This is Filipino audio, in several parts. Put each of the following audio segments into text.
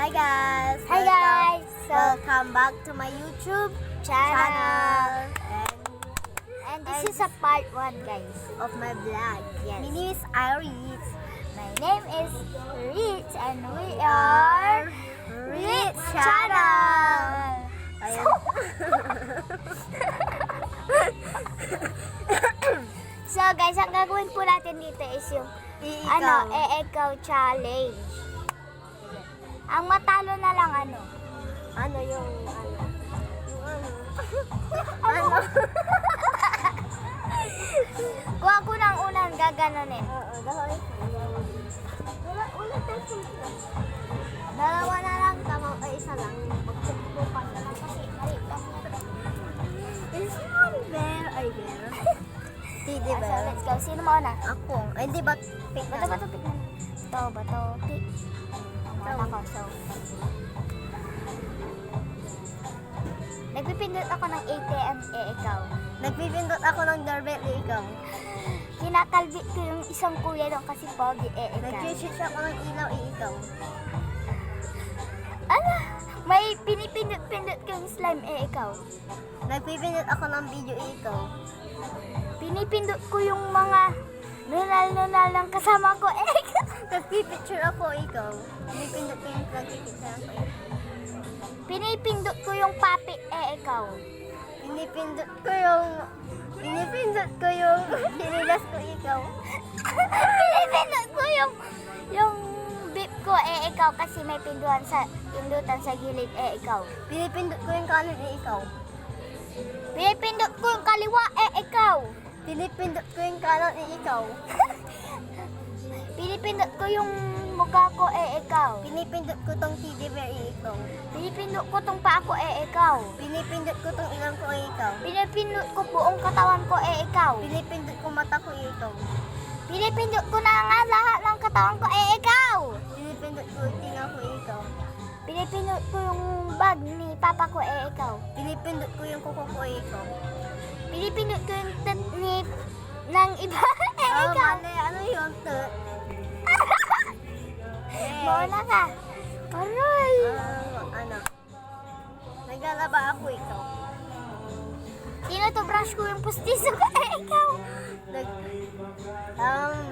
Hi guys! Hi guys! Welcome back to my YouTube channel. And this is a part 1 guys. Of my vlog. Yes. My name is Iris. My name is Rich and we are Rich Channel. Ayan. So guys, ang gagawin po natin dito is yung Iikaw. Ikaw challenge. Ang matalo na lang ano? Ano yung Kuha ko ng unang gaganunin. Oo, dahil. Ulit tayo. Dalawa na lang. Tama ay isa lang. Magsubukan na lang kasi maliit lang yan. Is one bear ay bear? Teddy So bear. let's go. Sino mauna? Ako. Ay, di ba? Pick Bato, bato, pick na. Bato, pick. Mauna ko. So, nagpipindot ako ng ATM, ikaw. Nagpipindot ako ng doorbell, ikaw. Kinakalbit ko yung isang kuya doon kasi pogi, ikaw. Nag-shoot ako ng ilaw, ikaw. Ano? May pinipindot-pindot ko yung slime, ikaw. Nagpipindot ako ng video, ikaw. Pinipindot ko yung mga nunal-nunal ng kasama ko, ikaw. Nagpipicture ako, ikaw. Pinipindot ko yung nagpipicture ako. Pinipindot ko yung papi, ikaw. Pinipindot ko yung sinilas ko, ikaw. Pinipindot ko yung bip ko, ikaw, kasi may pindutan sa gilid, ikaw. Pinipindot ko yung kanan, ikaw. Pinipindot ko yung kaliwa, ikaw. Pinipindot ko yung kanan, ikaw. Pinipindot ko yung mukha ko, ikaw. Pinipindot ko tong teddy bear, ikaw. Pinipindot ko tong paa ko, ikaw. Pinipindot ko tong ilang ko, ikaw. Pinipindot ko buong katawan ko, ikaw. Pinipindot ko mata ko, ikaw. Pinipindot ko na nga lahat ng katawan ko, ikaw. Pinipindot ko yung tinga ko, ikaw. Pinipindot ko yung bag ni papa ko, ikaw. Pinipindot ko yung kuko ko, ikaw. Pinipindot ko yung tatnip ng iba, ikaw. Mali, ano yung tut? Bola ka. Aray. Ano? Naglalaba ako, ikaw. Tinutubrush ko yung pustiso ko, ikaw.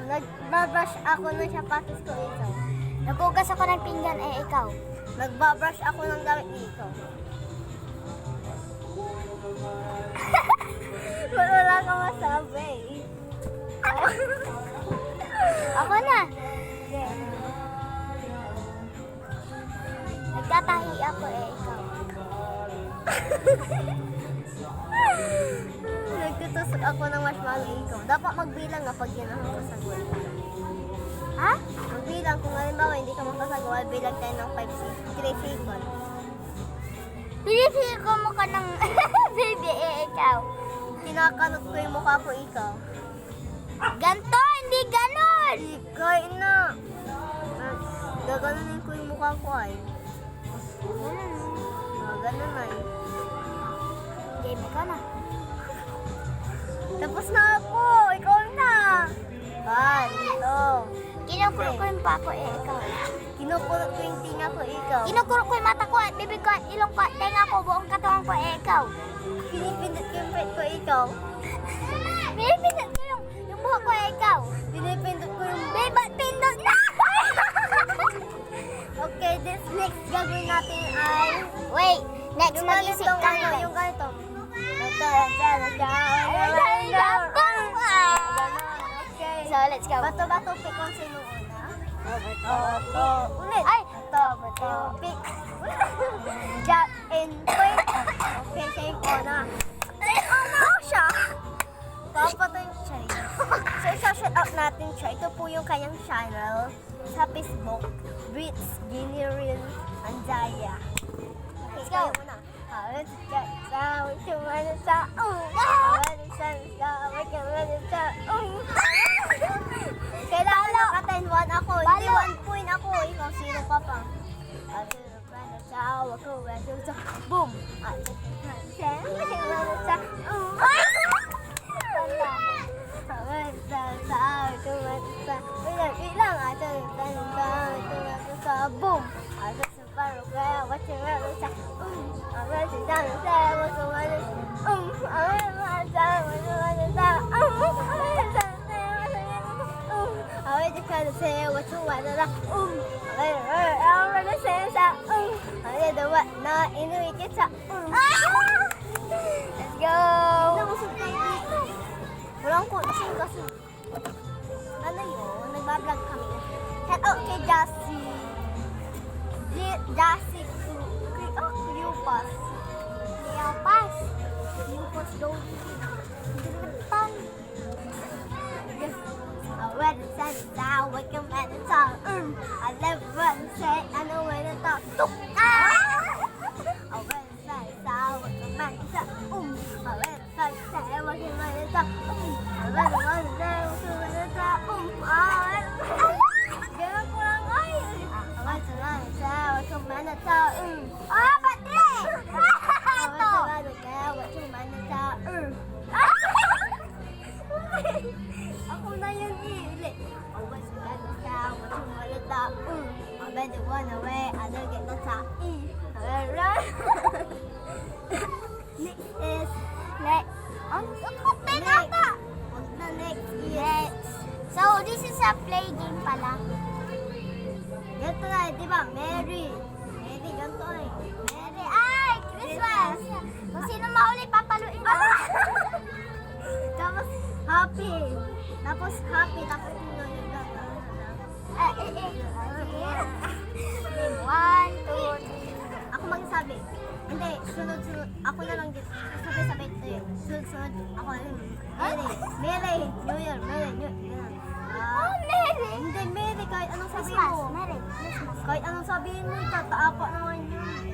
Nagbabrush ako ng sapatos ko, ikaw. Nagugas ako ng pinggan, ikaw. Nagbabrush ako ng gamit, ikaw. Wala ka masabi. Ako na. Nagtatahi ako, ikaw. Nagtutusok ako ng marshmallow, ikaw. Dapat magbilang nga pag yan ang makasagol. Ha? Magbilang kung halimbawa hindi ka makasagol, bilang tayo ng 3 seconds. Pinipili ko mukha ng baby, ikaw. Kinakanot ko yung mukha ko, ikaw. Ganto, hindi ganon. Kain na. Gaganunin ko yung mukha ko ay. Ganun ay. Game ka na. Tapos na ako. Ikaw na. Ito. Kinukurot ko yung paa ko, ikaw. Kinukulot ko yung tinga ko, ikaw. Kinukurot ko yung mata ko at bibig ko at ilong ko at tenga ko, buong katawan ko, ikaw. Pinipindot ko yung pet ko, ikaw. Pinipindot ko yung buhok ko, ikaw. Pinipindot ko yung... Ba't pindot na? Okay, this next gagawin natin ay... Wait, next Yung mag-isip ganitong ka ano, na. yung ganito. Okay. So, let's go. Bato-bato pick kung sino una. Bato. Ulit. Ay! Bato pick. Jack and point. Okay, siya yung una. Ano siya? Papatay siya. So, isa-shout out natin siya. Ito po yung kanyang channel sa Facebook. Brits General Anjaya. Let's go. Kailangan naka-10 ako. Hindi 1 point ako. Ikaw, zero ka pa. Boom! Boom! Jassy. Jassy Cleopas. Leopas. Cleopas daw. Tan. When it says now, we can let it talk. I never say, I know when it talk. When it says now, we can let it talk. When it says now, we can let it talk. When it says now, we can let it talk. Ganun ko lang ay. When it says now, we can let it talk. Pati! Ito. Ako na yun ulit. Always got the cow, but you want it up. I bet you run away, I don't get the top. Run. Next is Next. Ang kapit ata. What's the next is? Next. So, this is a play game pala. Ganito na, di ba? Mary. Mary, ganito eh. Mary. Ay! Christmas! Kung sino mahuli, papaluin mo. Tapos happy. Tapos happy. Tapos yun. One, two, three. Ako magsasabi. Hindi, sunod-sunod. Ako na lang dito. Sabay-sabay tayo. Sunod-sunod. Ako na lang. Mary. New Year. Mary. New Year. Oh, Mary! Hindi, Mary. Kahit anong sabihin Christmas. mo. Mary. Christmas. Kahit anong sabihin mo, tataapa naman yun.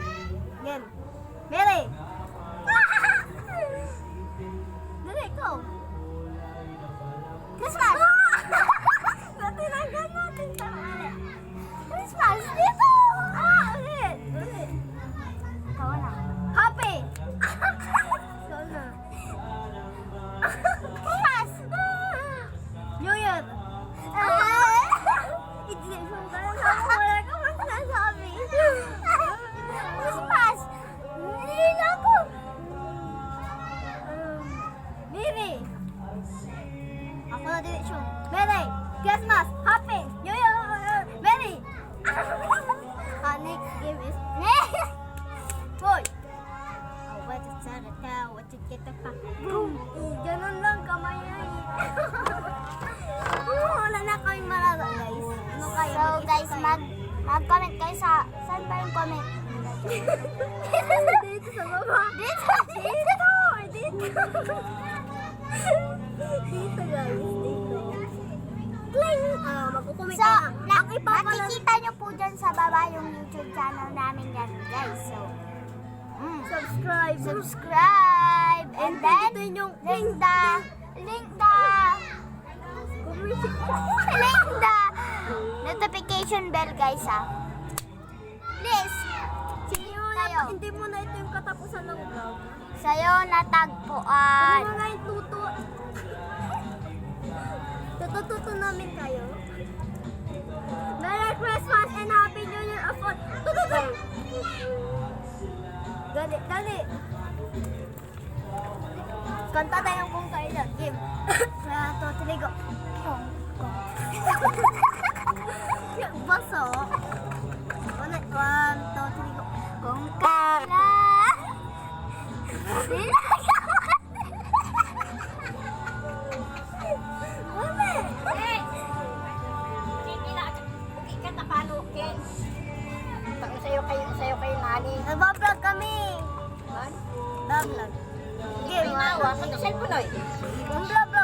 Yan. Mary. Dali, ikaw. Christmas! Natinanggan natin sa ulit. Christmas! Dito! Ulit. Ulit. Ikaw na. Happy. So na. Christmas! New Year. I-decision ka lang ako. Wala ka man sinasabi. Christmas! Nilila ko! Mary. Ako na decision. Mary. Christmas. Happy. New Year. Mary. Next game is Boy. Oh, what is that? What you get the fuck? Boom. Ganun lang kamay ay. Wala na kaming malala, guys. Ano kayo? So guys, mag-comment kayo sa... Saan ba yung comment? Dito sa baba. Dito! Dito. Dito guys. Dito. Cling! Magkukomment So, ka na. Ang ipapala... makikita nyo po dyan sa baba yung YouTube channel namin yan, guys. So, subscribe! And then, Ito yung link the notification bell, guys, ha. Please, Hindi mo na ito yung katapusan ng vlog. sa'yo natagpuan. Ano na yung tuto? Tutututo namin kayo. Merry Christmas and Happy New Year of all. Tututo! Dali, dali. Kanta tayong kung kailan. Game. 1, 2, 3, go. Baso. 1, 2, 3, go. Kung kailan. Sa'yo kayo nani. Nagbablog kami. Man? Vlog. Game. Ginawa ko sa cellphone oy. Vlog.